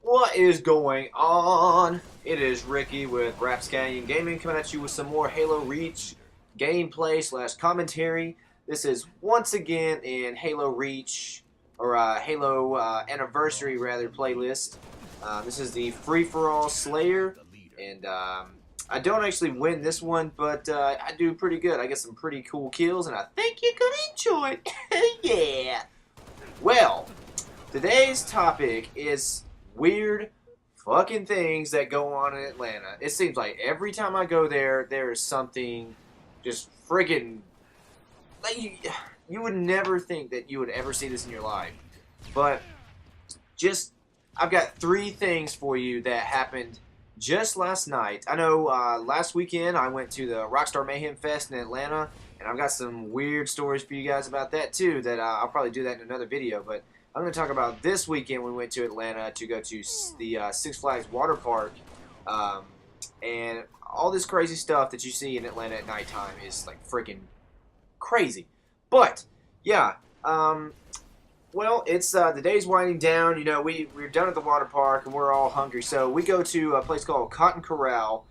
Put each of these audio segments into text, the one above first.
What is going on? It is Ricky with RapscallionGaming coming at you with some more Halo Reach gameplay slash commentary. This is once again in Halo Reach, or Halo Anniversary rather, playlist. This is the free-for-all Slayer, and I don't actually win this one, but I do pretty good. I get some pretty cool kills, and I think you're going to enjoy it. Yeah! Well, today's topic is weird fucking things that go on in Atlanta. It seems like every time I go there, there is something just friggin' like you would never think that you would ever see this in your life. But just I've got 3 things for you that happened just last night. I know last weekend I went to the Rockstar Mayhem Fest in Atlanta, and I've got some weird stories for you guys about that too. That I'll probably do that in another video, but I'm going to talk about this weekend we went to Atlanta to go to the Six Flags Waterpark, and all this crazy stuff that you see in Atlanta at nighttime is like freaking crazy. But yeah, well, it's the day's winding down. You know, we're done at the water park and we're all hungry, so we go to a place called Cotton Corral.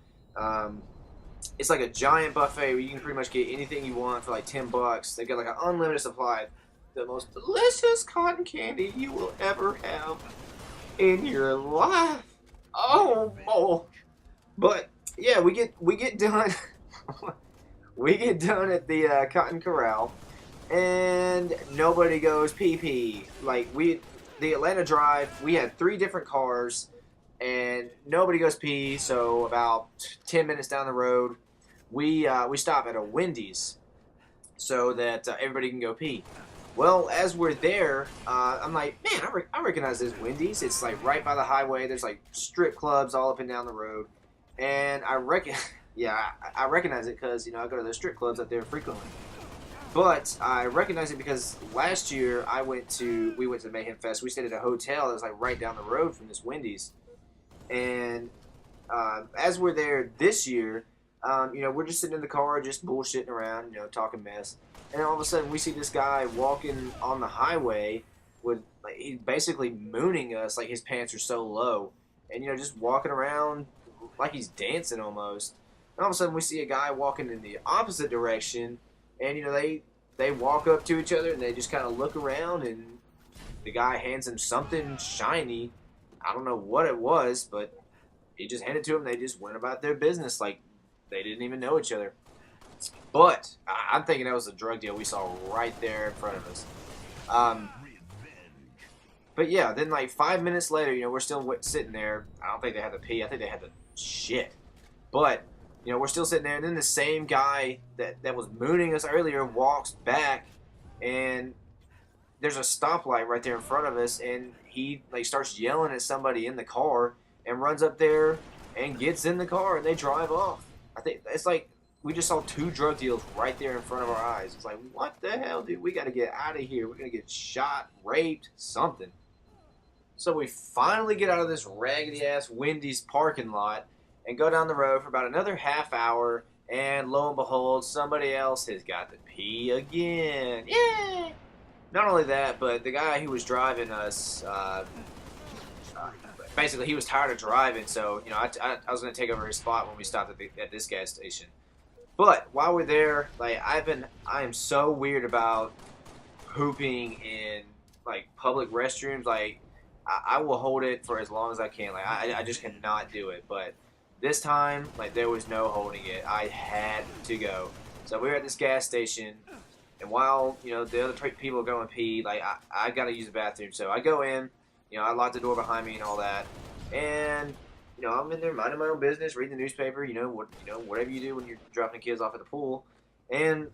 It's like a giant buffet where you can pretty much get anything you want for like $10. They got like an unlimited supply. The most delicious cotton candy you will ever have in your life. Oh. But yeah, we get done. We get done at the Cotton Corral, and nobody goes pee pee. Like the Atlanta drive, we had 3 different cars, and nobody goes pee. So about 10 minutes down the road, we stop at a Wendy's so that everybody can go pee. Well, as we're there, I'm like, man, I recognize this Wendy's. It's like right by the highway. There's like strip clubs all up and down the road, and I recognize it because I go to the strip clubs up there frequently. But I recognize it because last year we went to Mayhem Fest. We stayed at a hotel that was like right down the road from this Wendy's, and as we're there this year, we're just sitting in the car, just bullshitting around, talking mess. And all of a sudden, we see this guy walking on the highway with, like, he's basically mooning us, like his pants are so low. And, just walking around like he's dancing almost. And all of a sudden, we see a guy walking in the opposite direction. And, they walk up to each other and they just kind of look around. And the guy hands him something shiny. I don't know what it was, but he just handed it to him. They just went about their business like they didn't even know each other. But I'm thinking that was a drug deal we saw right there in front of us. But yeah, then like 5 minutes later, we're still sitting there. I don't think they had to pee. I think they had to shit. But, we're still sitting there. And then the same guy that was mooning us earlier walks back. And there's a stoplight right there in front of us. And he like starts yelling at somebody in the car and runs up there and gets in the car and they drive off. I think it's like we just saw 2 drug deals right there in front of our eyes. It's like, what the hell, dude? We got to get out of here. We're going to get shot, raped, something. So we finally get out of this raggedy-ass Wendy's parking lot and go down the road for about another half hour, and lo and behold, somebody else has got to pee again. Yay! Not only that, but the guy who was driving us, basically, he was tired of driving, so, I was going to take over his spot when we stopped at this gas station. But while we're there, like I am so weird about pooping in like public restrooms. Like I will hold it for as long as I can. Like I just cannot do it. But this time, like there was no holding it. I had to go. So we were at this gas station, and while the other people go and pee, like I gotta use the bathroom. So I go in. I lock the door behind me and all that, and I'm in there minding my own business, reading the newspaper, whatever you do when you're dropping kids off at the pool. And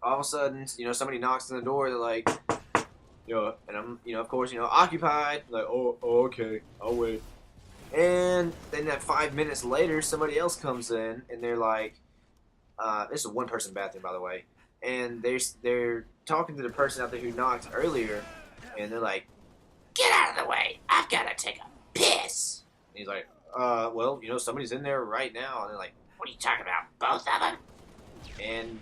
all of a sudden, somebody knocks on the door. They're like, and I'm, of course, occupied. Like, oh, okay, I'll wait. And then that 5 minutes later, somebody else comes in, and they're like, this is a 1-person bathroom, by the way. And they're talking to the person out there who knocked earlier, and they're like, get out of the way, I've got to take a piss. And he's like, well, somebody's in there right now. And they're like, what are you talking about? Both of them? And,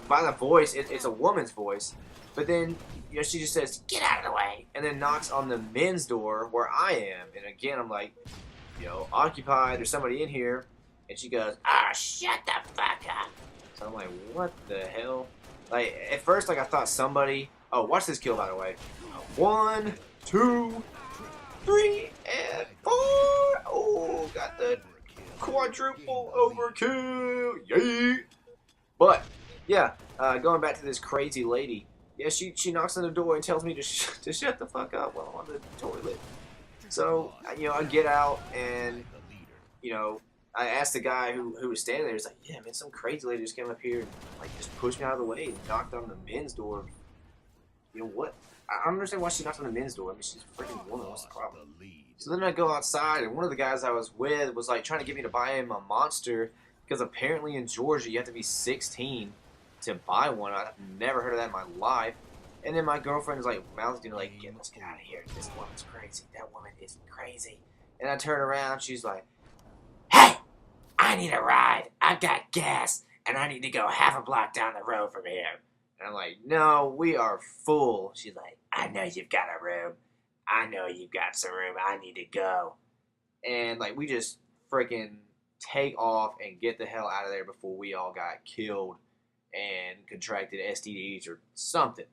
by the voice, it's a woman's voice. But then, you know, she just says, "Get out of the way," and then knocks on the men's door where I am. And again, I'm like, you know, occupied. There's somebody in here. And she goes, "Ah, shut the fuck up." So I'm like, what the hell? Like, at first, like, I thought somebody... Oh, watch this kill, by the way. 1, 2, 3, and 4. Oh, got the quadruple overkill. Yay! But, yeah, going back to this crazy lady. Yeah, she knocks on the door and tells me to shut the fuck up while I'm on the toilet. So, you know, I get out and, you know, I asked the guy who was standing there. He's like, "Yeah, man, some crazy lady just came up here and, like, just pushed me out of the way and knocked on the men's door." You know what? I don't understand why she knocked on the men's door. I mean, she's a freaking woman. What's the problem? So then I go outside, and one of the guys I was with was, like, trying to get me to buy him a Monster because apparently in Georgia you have to be 16 to buy one. I've never heard of that in my life. And then my girlfriend is like, mouthing, like, let's get out of here. This woman's crazy. That woman is crazy. And I turn around, she's like, "Hey, I need a ride. I've got gas, and I need to go half a block down the road from here." And I'm like, "No, we are full." She's like, "I know you've got a room. I know you've got some room. I need to go." And, like, we just freaking take off and get the hell out of there before we all got killed and contracted STDs or something.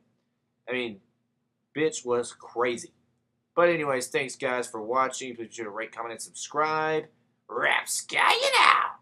I mean, bitch was crazy. But anyways, thanks guys for watching. Please be sure to rate, comment, and subscribe. Rapscallion out!